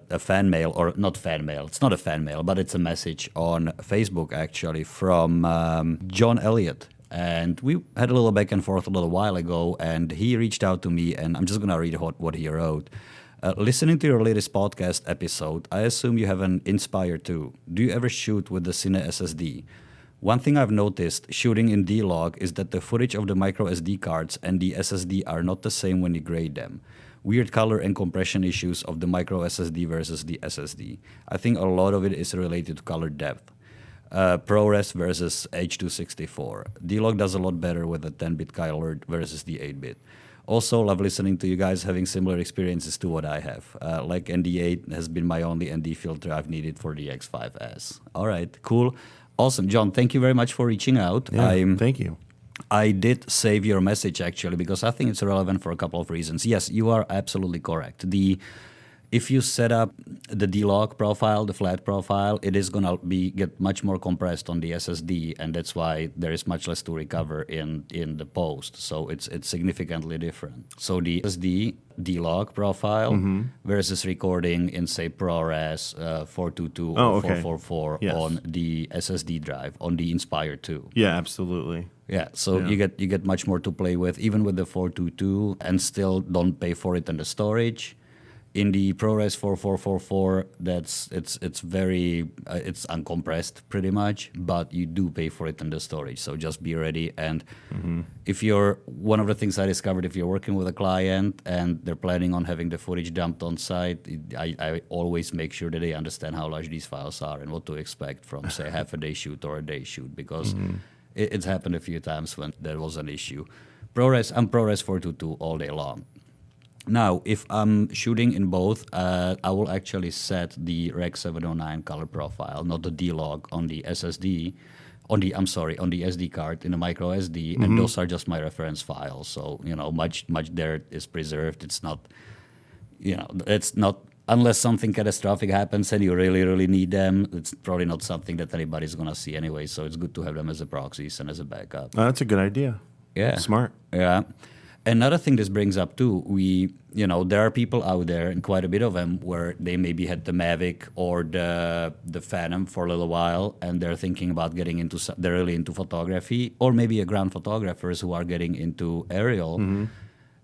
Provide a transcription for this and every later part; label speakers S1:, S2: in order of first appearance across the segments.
S1: a fan mail, or not fan mail. It's not a fan mail, but it's a message on Facebook actually from John Elliott. And we had a little back and forth a little while ago, and he reached out to me, and I'm just going to read what he wrote. Listening to your latest podcast episode, I assume you have an Inspire 2. Do you ever shoot with the CineSSD? One thing I've noticed shooting in D-Log is that the footage of the micro SD cards and the SSD are not the same when you grade them. Weird color and compression issues of the micro SSD versus the SSD. I think a lot of it is related to color depth. ProRes versus H.264. D-Log does a lot better with the 10-bit color versus the 8-bit. Also, love listening to you guys having similar experiences to what I have. Like ND8 has been my only ND filter I've needed for the X5S. All right, cool. Awesome. John, thank you very much for reaching out.
S2: Yeah, thank you.
S1: I did save your message, actually, because I think it's relevant for a couple of reasons. Yes, you are absolutely correct. If you set up the D-Log profile, the flat profile, it is going to get much more compressed on the SSD, and that's why there is much less to recover in the post. So it's significantly different. So the SSD D-Log profile versus recording in, say, ProRes 422 or 444 on the SSD drive, on the Inspire 2.
S2: Yeah, absolutely.
S1: Yeah, so you get much more to play with, even with the 422, and still don't pay for it in the storage. In the ProRes 4444, it's very it's uncompressed pretty much, but you do pay for it in the storage. So just be ready. And if you're one of the things I discovered, if you're working with a client and they're planning on having the footage dumped on site, I always make sure that they understand how large these files are and what to expect from, say, half a day shoot or a day shoot, because it's happened a few times when there was an issue. I'm ProRes 422 all day long. Now, if I'm shooting in both, I will actually set the Rec 709 color profile, not the D-Log, on the SSD, on the SD card in the micro SD, and those are just my reference files. So, much there is preserved. It's not, it's not, unless something catastrophic happens and you really, really need them, it's probably not something that anybody's going to see anyway. So it's good to have them as a proxies and as a backup.
S2: Oh, that's a good idea.
S1: Yeah.
S2: Smart.
S1: Yeah. Another thing this brings up too, there are people out there, and quite a bit of them, where they maybe had the Mavic or the Phantom for a little while, and they're thinking about getting they're really into photography, or maybe a ground photographers who are getting into aerial,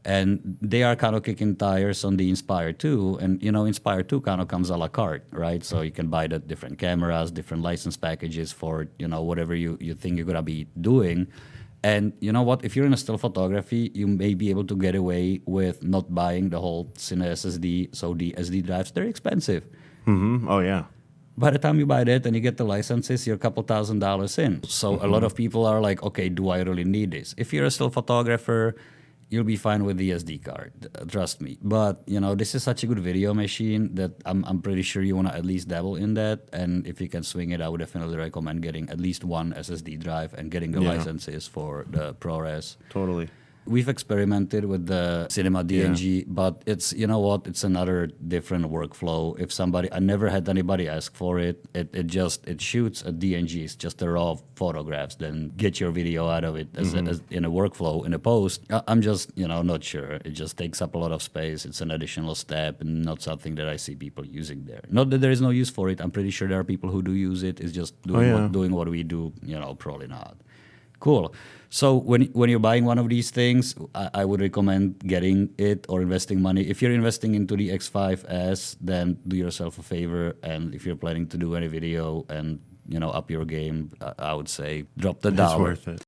S1: and they are kind of kicking tires on the Inspire 2, and Inspire 2 kind of comes a la carte, right? So you can buy the different cameras, different license packages for whatever you think you're gonna be doing. And you know what? If you're in a still photography, you may be able to get away with not buying the whole CineSSD. So the SD drives, they're expensive.
S2: Oh, yeah.
S1: By the time you buy that and you get the licenses, you're a couple $1,000s in. So a lot of people are like, okay, do I really need this? If you're a still photographer, you'll be fine with the SD card, trust me. But, this is such a good video machine that I'm pretty sure you want to at least dabble in that. And if you can swing it, I would definitely recommend getting at least one SSD drive and getting the licenses for the ProRes.
S2: Totally.
S1: We've experimented with the Cinema DNG, but it's, it's another different workflow. I never had anybody ask for it. It shoots a DNG. It's just the raw photographs. Then get your video out of it as in a workflow, in a post. I'm just, not sure. It just takes up a lot of space. It's an additional step and not something that I see people using there. Not that there is no use for it. I'm pretty sure there are people who do use it. It's just doing what we do, probably not. Cool. So when you're buying one of these things, I would recommend getting it or investing money. If you're investing into the X5S, then do yourself a favor. And if you're planning to do any video and up your game, I would say drop the dollar.
S2: It's worth it.